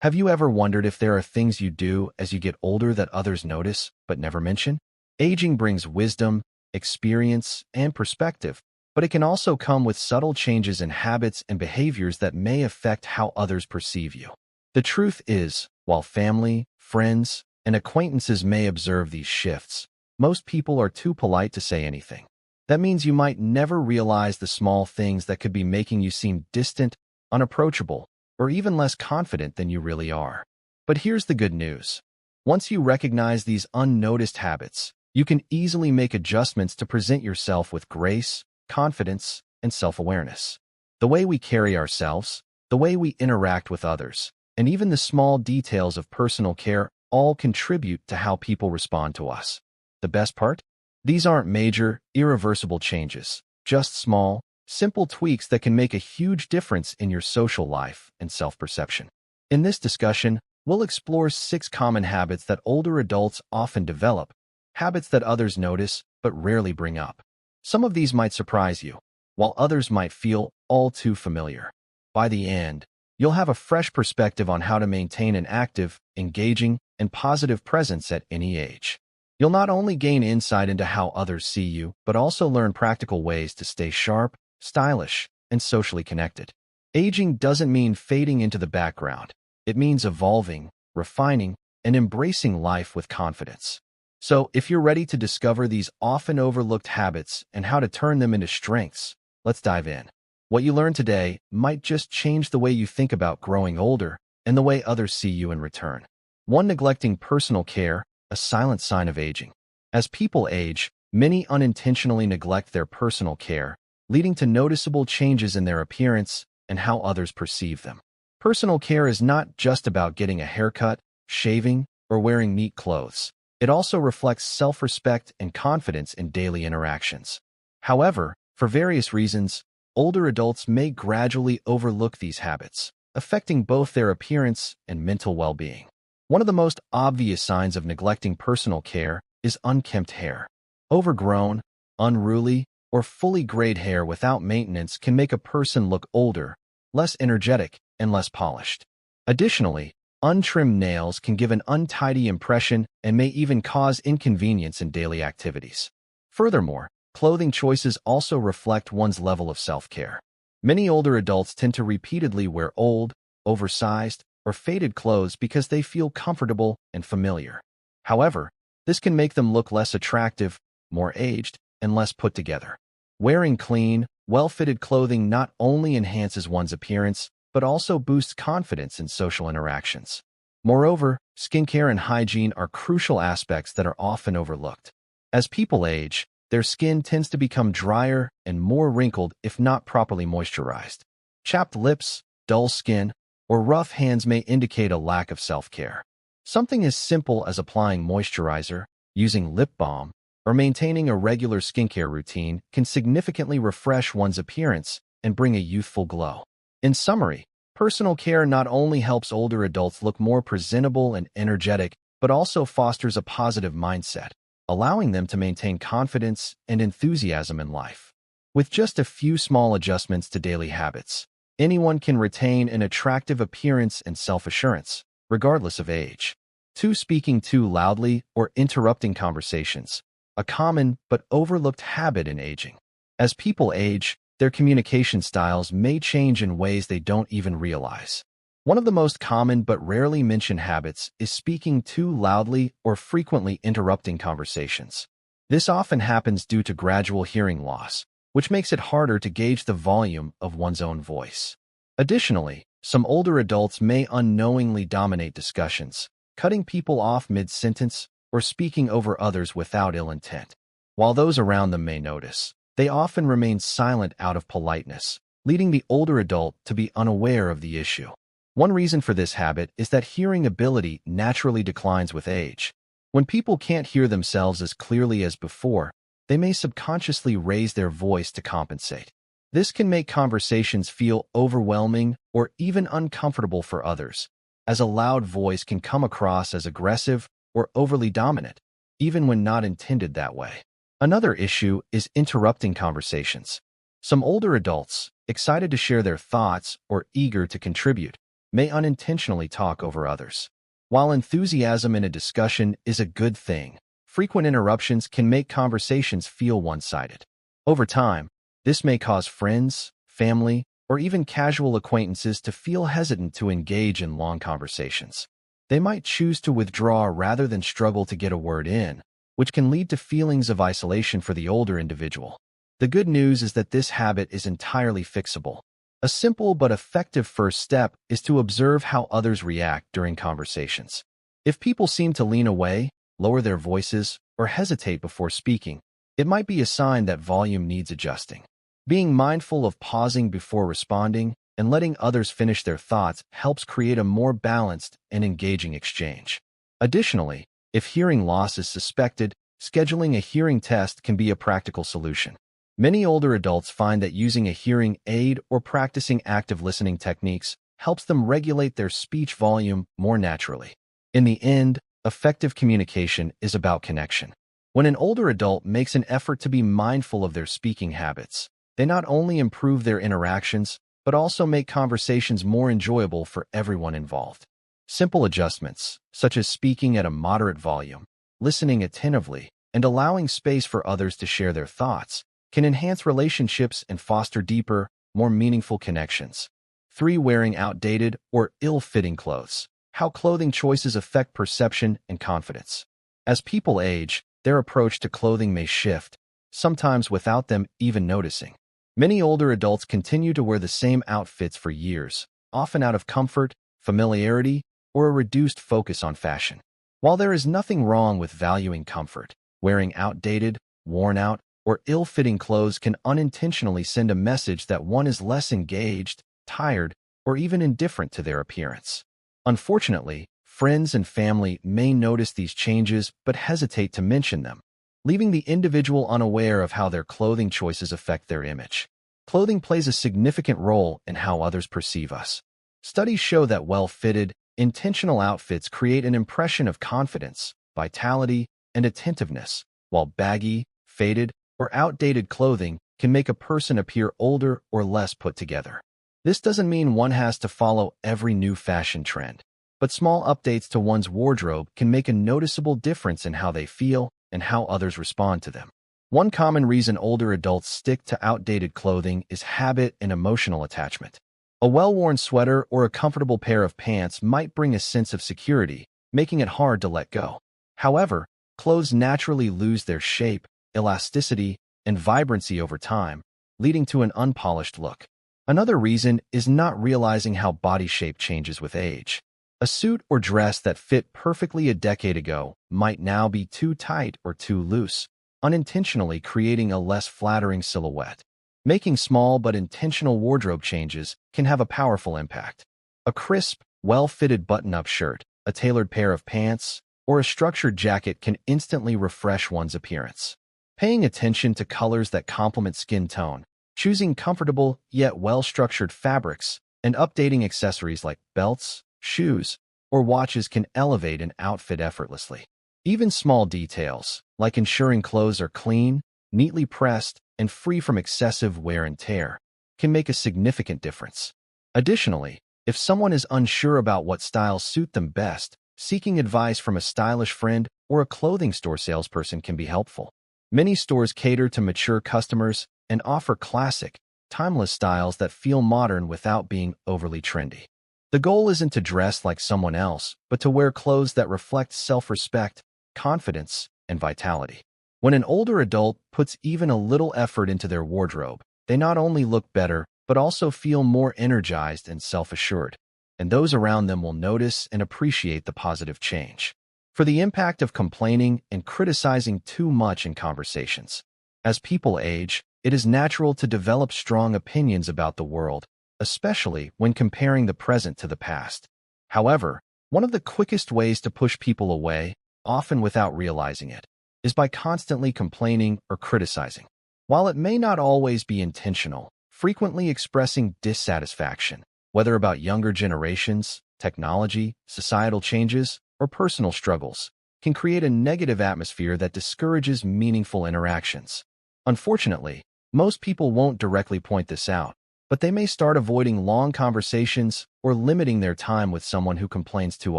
Have you ever wondered if there are things you do as you get older that others notice but never mention? Aging brings wisdom, experience, and perspective, but it can also come with subtle changes in habits and behaviors that may affect how others perceive you. The truth is, while family, friends, and acquaintances may observe these shifts, most people are too polite to say anything. That means you might never realize the small things that could be making you seem distant, unapproachable, or even less confident than you really are. But here's the good news. Once you recognize these unnoticed habits, you can easily make adjustments to present yourself with grace, confidence, and self-awareness. The way we carry ourselves, the way we interact with others, and even the small details of personal care all contribute to how people respond to us. The best part? These aren't major, irreversible changes, just small, simple tweaks that can make a huge difference in your social life and self-perception. In this discussion, we'll explore 6 common habits that older adults often develop, habits that others notice but rarely bring up. Some of these might surprise you, while others might feel all too familiar. By the end, you'll have a fresh perspective on how to maintain an active, engaging, and positive presence at any age. You'll not only gain insight into how others see you, but also learn practical ways to stay sharp, stylish, and socially connected. Aging doesn't mean fading into the background. It means evolving, refining, and embracing life with confidence. So, if you're ready to discover these often overlooked habits and how to turn them into strengths, let's dive in. What you learn today might just change the way you think about growing older and the way others see you in return. 1. Neglecting personal care, a silent sign of aging. As people age, many unintentionally neglect their personal care, leading to noticeable changes in their appearance and how others perceive them. Personal care is not just about getting a haircut, shaving, or wearing neat clothes. It also reflects self-respect and confidence in daily interactions. However, for various reasons, older adults may gradually overlook these habits, affecting both their appearance and mental well-being. One of the most obvious signs of neglecting personal care is unkempt hair. Overgrown, unruly, or fully grayed hair without maintenance can make a person look older, less energetic, and less polished. Additionally, untrimmed nails can give an untidy impression and may even cause inconvenience in daily activities. Furthermore, clothing choices also reflect one's level of self-care. Many older adults tend to repeatedly wear old, oversized, or faded clothes because they feel comfortable and familiar. However, this can make them look less attractive, more aged, and less put together. Wearing clean, well-fitted clothing not only enhances one's appearance, but also boosts confidence in social interactions. Moreover, skincare and hygiene are crucial aspects that are often overlooked. As people age, their skin tends to become drier and more wrinkled if not properly moisturized. Chapped lips, dull skin, or rough hands may indicate a lack of self-care. Something as simple as applying moisturizer, using lip balm, or maintaining a regular skincare routine can significantly refresh one's appearance and bring a youthful glow. In summary, personal care not only helps older adults look more presentable and energetic, but also fosters a positive mindset, allowing them to maintain confidence and enthusiasm in life. With just a few small adjustments to daily habits, anyone can retain an attractive appearance and self-assurance, regardless of age. 2. Speaking too loudly or interrupting conversations, a common but overlooked habit in aging. As people age, their communication styles may change in ways they don't even realize. One of the most common but rarely mentioned habits is speaking too loudly or frequently interrupting conversations. This often happens due to gradual hearing loss, which makes it harder to gauge the volume of one's own voice. Additionally, some older adults may unknowingly dominate discussions, cutting people off mid-sentence or speaking over others without ill intent. While those around them may notice, they often remain silent out of politeness, leading the older adult to be unaware of the issue. One reason for this habit is that hearing ability naturally declines with age. When people can't hear themselves as clearly as before, they may subconsciously raise their voice to compensate. This can make conversations feel overwhelming or even uncomfortable for others, as a loud voice can come across as aggressive or overly dominant, even when not intended that way. Another issue is interrupting conversations. Some older adults, excited to share their thoughts or eager to contribute, may unintentionally talk over others. While enthusiasm in a discussion is a good thing, frequent interruptions can make conversations feel one-sided. Over time, this may cause friends, family, or even casual acquaintances to feel hesitant to engage in long conversations. They might choose to withdraw rather than struggle to get a word in, which can lead to feelings of isolation for the older individual. The good news is that this habit is entirely fixable. A simple but effective first step is to observe how others react during conversations. If people seem to lean away, lower their voices, or hesitate before speaking, it might be a sign that volume needs adjusting. Being mindful of pausing before responding and letting others finish their thoughts helps create a more balanced and engaging exchange. Additionally, if hearing loss is suspected, scheduling a hearing test can be a practical solution. Many older adults find that using a hearing aid or practicing active listening techniques helps them regulate their speech volume more naturally. In the end, effective communication is about connection. When an older adult makes an effort to be mindful of their speaking habits, they not only improve their interactions, but also make conversations more enjoyable for everyone involved. Simple adjustments, such as speaking at a moderate volume, listening attentively, and allowing space for others to share their thoughts, can enhance relationships and foster deeper, more meaningful connections. 3. Wearing outdated or ill-fitting clothes. How clothing choices affect perception and confidence. As people age, their approach to clothing may shift, sometimes without them even noticing. Many older adults continue to wear the same outfits for years, often out of comfort, familiarity, or a reduced focus on fashion. While there is nothing wrong with valuing comfort, wearing outdated, worn-out, or ill-fitting clothes can unintentionally send a message that one is less engaged, tired, or even indifferent to their appearance. Unfortunately, friends and family may notice these changes but hesitate to mention them, leaving the individual unaware of how their clothing choices affect their image. Clothing plays a significant role in how others perceive us. Studies show that well-fitted, intentional outfits create an impression of confidence, vitality, and attentiveness, while baggy, faded, or outdated clothing can make a person appear older or less put together. This doesn't mean one has to follow every new fashion trend, but small updates to one's wardrobe can make a noticeable difference in how they feel and how others respond to them. One common reason older adults stick to outdated clothing is habit and emotional attachment. A well-worn sweater or a comfortable pair of pants might bring a sense of security, making it hard to let go. However, clothes naturally lose their shape, elasticity, and vibrancy over time, leading to an unpolished look. Another reason is not realizing how body shape changes with age. A suit or dress that fit perfectly a decade ago might now be too tight or too loose, unintentionally creating a less flattering silhouette. Making small but intentional wardrobe changes can have a powerful impact. A crisp, well-fitted button-up shirt, a tailored pair of pants, or a structured jacket can instantly refresh one's appearance. Paying attention to colors that complement skin tone, choosing comfortable yet well-structured fabrics, and updating accessories like belts, shoes, or watches can elevate an outfit effortlessly. Even small details, like ensuring clothes are clean, neatly pressed, and free from excessive wear and tear, can make a significant difference. Additionally, if someone is unsure about what styles suit them best, seeking advice from a stylish friend or a clothing store salesperson can be helpful. Many stores cater to mature customers and offer classic, timeless styles that feel modern without being overly trendy. The goal isn't to dress like someone else, but to wear clothes that reflect self-respect, confidence, and vitality. When an older adult puts even a little effort into their wardrobe, they not only look better, but also feel more energized and self-assured, and those around them will notice and appreciate the positive change. For the impact of complaining and criticizing too much in conversations. As people age, it is natural to develop strong opinions about the world, especially when comparing the present to the past. However, one of the quickest ways to push people away, often without realizing it, is by constantly complaining or criticizing. While it may not always be intentional, frequently expressing dissatisfaction, whether about younger generations, technology, societal changes, or personal struggles, can create a negative atmosphere that discourages meaningful interactions. Unfortunately, most people won't directly point this out, but they may start avoiding long conversations or limiting their time with someone who complains too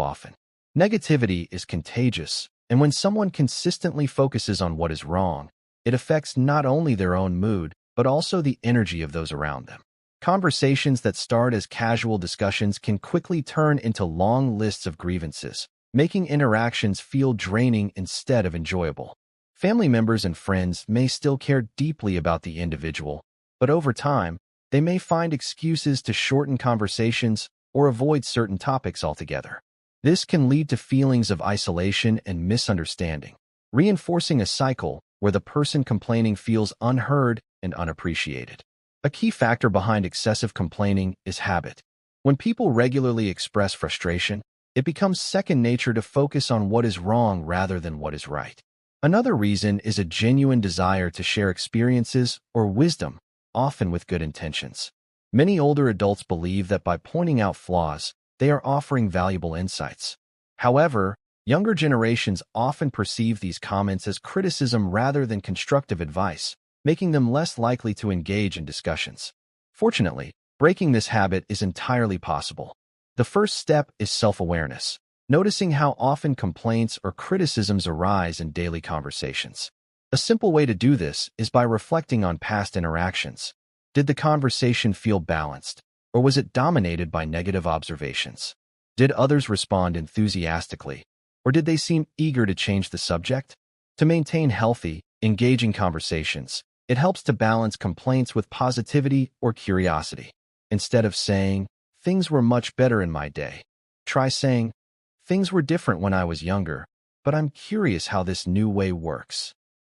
often. Negativity is contagious, and when someone consistently focuses on what is wrong, it affects not only their own mood, but also the energy of those around them. Conversations that start as casual discussions can quickly turn into long lists of grievances, making interactions feel draining instead of enjoyable. Family members and friends may still care deeply about the individual, but over time, they may find excuses to shorten conversations or avoid certain topics altogether. This can lead to feelings of isolation and misunderstanding, reinforcing a cycle where the person complaining feels unheard and unappreciated. A key factor behind excessive complaining is habit. When people regularly express frustration, it becomes second nature to focus on what is wrong rather than what is right. Another reason is a genuine desire to share experiences or wisdom, often with good intentions. Many older adults believe that by pointing out flaws, they are offering valuable insights. However, younger generations often perceive these comments as criticism rather than constructive advice, making them less likely to engage in discussions. Fortunately, breaking this habit is entirely possible. The first step is self-awareness, noticing how often complaints or criticisms arise in daily conversations. A simple way to do this is by reflecting on past interactions. Did the conversation feel balanced, or was it dominated by negative observations? Did others respond enthusiastically, or did they seem eager to change the subject? To maintain healthy, engaging conversations, it helps to balance complaints with positivity or curiosity. Instead of saying, "Things were much better in my day," try saying, "Things were different when I was younger, but I'm curious how this new way works."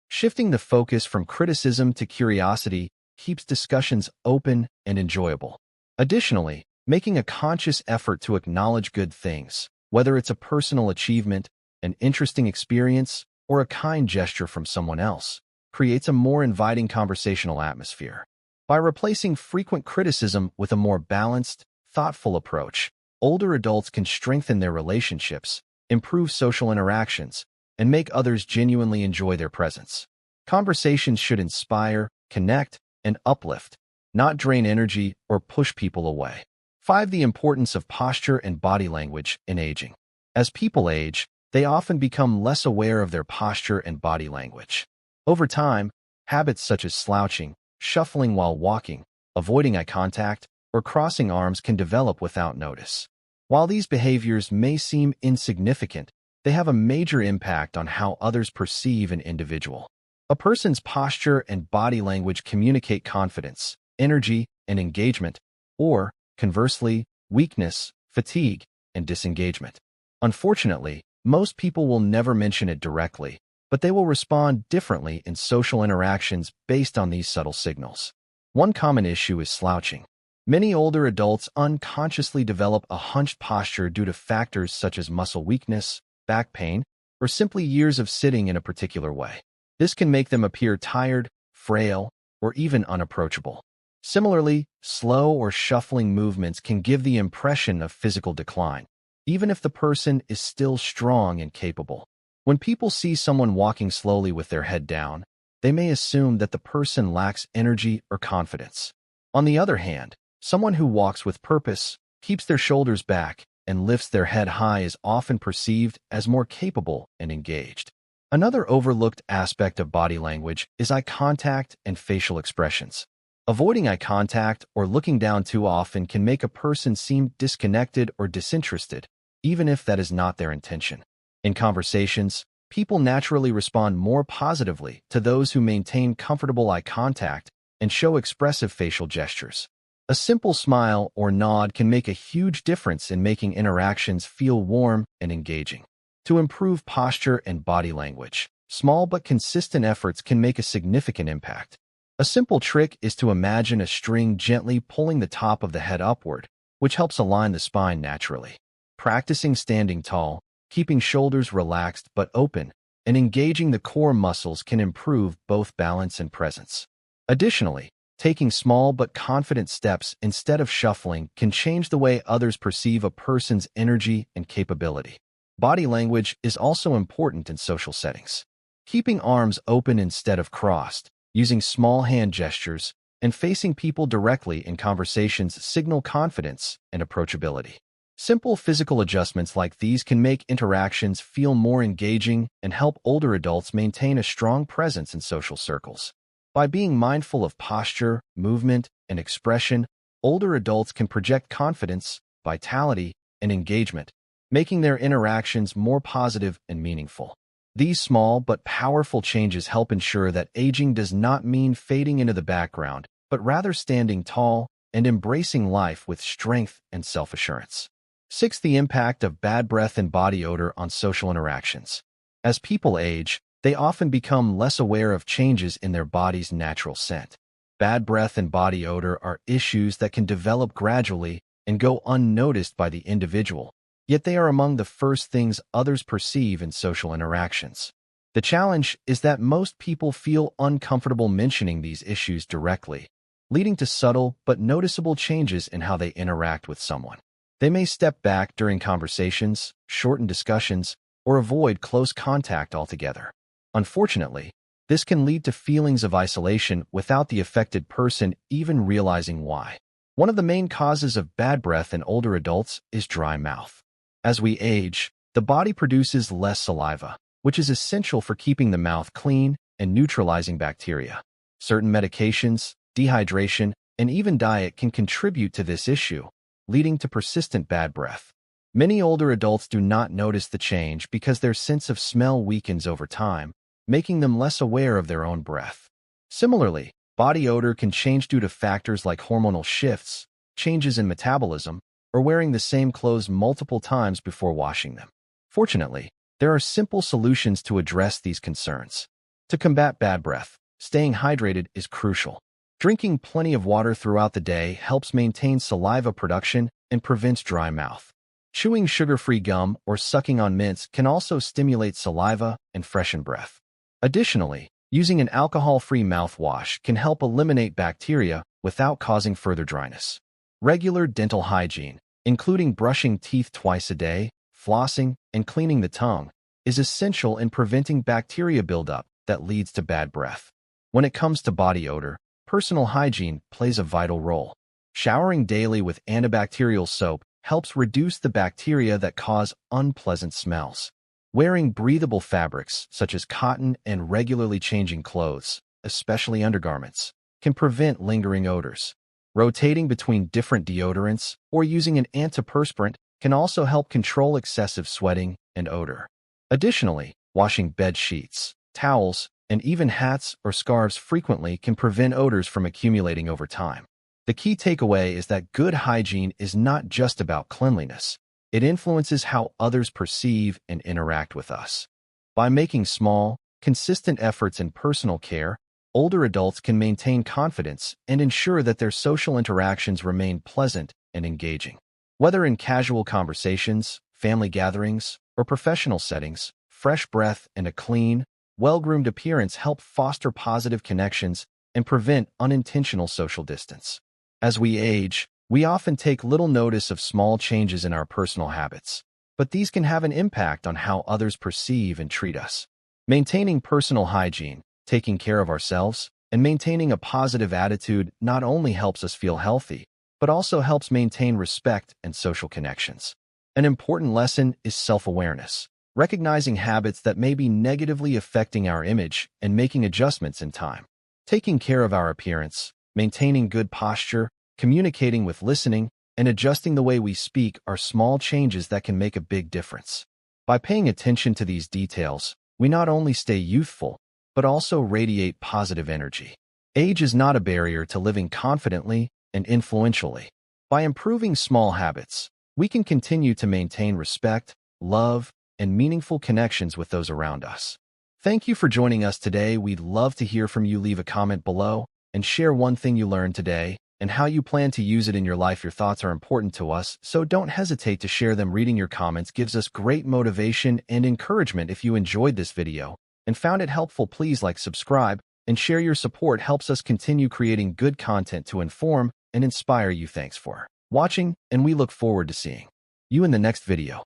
Shifting the focus from criticism to curiosity keeps discussions open and enjoyable. Additionally, making a conscious effort to acknowledge good things, whether it's a personal achievement, an interesting experience, or a kind gesture from someone else, creates a more inviting conversational atmosphere. By replacing frequent criticism with a more balanced, thoughtful approach, older adults can strengthen their relationships, improve social interactions, and make others genuinely enjoy their presence. Conversations should inspire, connect, and uplift, not drain energy or push people away. 5. The importance of posture and body language in aging. As people age, they often become less aware of their posture and body language. Over time, habits such as slouching, shuffling while walking, avoiding eye contact, or crossing arms can develop without notice. While these behaviors may seem insignificant, they have a major impact on how others perceive an individual. A person's posture and body language communicate confidence, energy, and engagement, or, conversely, weakness, fatigue, and disengagement. Unfortunately, most people will never mention it directly, but they will respond differently in social interactions based on these subtle signals. One common issue is slouching. Many older adults unconsciously develop a hunched posture due to factors such as muscle weakness, back pain, or simply years of sitting in a particular way. This can make them appear tired, frail, or even unapproachable. Similarly, slow or shuffling movements can give the impression of physical decline, even if the person is still strong and capable. When people see someone walking slowly with their head down, they may assume that the person lacks energy or confidence. On the other hand, someone who walks with purpose, keeps their shoulders back, and lifts their head high is often perceived as more capable and engaged. Another overlooked aspect of body language is eye contact and facial expressions. Avoiding eye contact or looking down too often can make a person seem disconnected or disinterested, even if that is not their intention. In conversations, people naturally respond more positively to those who maintain comfortable eye contact and show expressive facial gestures. A simple smile or nod can make a huge difference in making interactions feel warm and engaging. To improve posture and body language, small but consistent efforts can make a significant impact. A simple trick is to imagine a string gently pulling the top of the head upward, which helps align the spine naturally. Practicing standing tall, keeping shoulders relaxed but open, and engaging the core muscles can improve both balance and presence. Additionally, taking small but confident steps instead of shuffling can change the way others perceive a person's energy and capability. Body language is also important in social settings. Keeping arms open instead of crossed, using small hand gestures, and facing people directly in conversations signal confidence and approachability. Simple physical adjustments like these can make interactions feel more engaging and help older adults maintain a strong presence in social circles. By being mindful of posture, movement, and expression, older adults can project confidence, vitality, and engagement, making their interactions more positive and meaningful. These small but powerful changes help ensure that aging does not mean fading into the background, but rather standing tall and embracing life with strength and self-assurance. 6. The impact of bad breath and body odor on social interactions. As people age, they often become less aware of changes in their body's natural scent. Bad breath and body odor are issues that can develop gradually and go unnoticed by the individual, yet they are among the first things others perceive in social interactions. The challenge is that most people feel uncomfortable mentioning these issues directly, leading to subtle but noticeable changes in how they interact with someone. They may step back during conversations, shorten discussions, or avoid close contact altogether. Unfortunately, this can lead to feelings of isolation without the affected person even realizing why. One of the main causes of bad breath in older adults is dry mouth. As we age, the body produces less saliva, which is essential for keeping the mouth clean and neutralizing bacteria. Certain medications, dehydration, and even diet can contribute to this issue, leading to persistent bad breath. Many older adults do not notice the change because their sense of smell weakens over time, making them less aware of their own breath. Similarly, body odor can change due to factors like hormonal shifts, changes in metabolism, or wearing the same clothes multiple times before washing them. Fortunately, there are simple solutions to address these concerns. To combat bad breath, staying hydrated is crucial. Drinking plenty of water throughout the day helps maintain saliva production and prevents dry mouth. Chewing sugar-free gum or sucking on mints can also stimulate saliva and freshen breath. Additionally, using an alcohol-free mouthwash can help eliminate bacteria without causing further dryness. Regular dental hygiene, including brushing teeth twice a day, flossing, and cleaning the tongue, is essential in preventing bacteria buildup that leads to bad breath. When it comes to body odor, personal hygiene plays a vital role. Showering daily with antibacterial soap helps reduce the bacteria that cause unpleasant smells. Wearing breathable fabrics, such as cotton, and regularly changing clothes, especially undergarments, can prevent lingering odors. Rotating between different deodorants or using an antiperspirant can also help control excessive sweating and odor. Additionally, washing bed sheets, towels, and even hats or scarves frequently can prevent odors from accumulating over time. The key takeaway is that good hygiene is not just about cleanliness. It influences how others perceive and interact with us. By making small, consistent efforts in personal care, older adults can maintain confidence and ensure that their social interactions remain pleasant and engaging. Whether in casual conversations, family gatherings, or professional settings, fresh breath and a clean, well-groomed appearance help foster positive connections and prevent unintentional social distance. As we age, we often take little notice of small changes in our personal habits, but these can have an impact on how others perceive and treat us. Maintaining personal hygiene, taking care of ourselves, and maintaining a positive attitude not only helps us feel healthy, but also helps maintain respect and social connections. An important lesson is self-awareness, recognizing habits that may be negatively affecting our image and making adjustments in time. Taking care of our appearance, maintaining good posture, communicating with listening, and adjusting the way we speak are small changes that can make a big difference. By paying attention to these details, we not only stay youthful, but also radiate positive energy. Age is not a barrier to living confidently and influentially. By improving small habits, we can continue to maintain respect, love, and meaningful connections with those around us. Thank you for joining us today. We'd love to hear from you. Leave a comment below and share one thing you learned today and how you plan to use it in your life. Your thoughts are important to us, so don't hesitate to share them. Reading your comments gives us great motivation and encouragement. If you enjoyed this video and found it helpful, please like, subscribe, and share. Your support helps us continue creating good content to inform and inspire you. Thanks for watching, and we look forward to seeing you in the next video.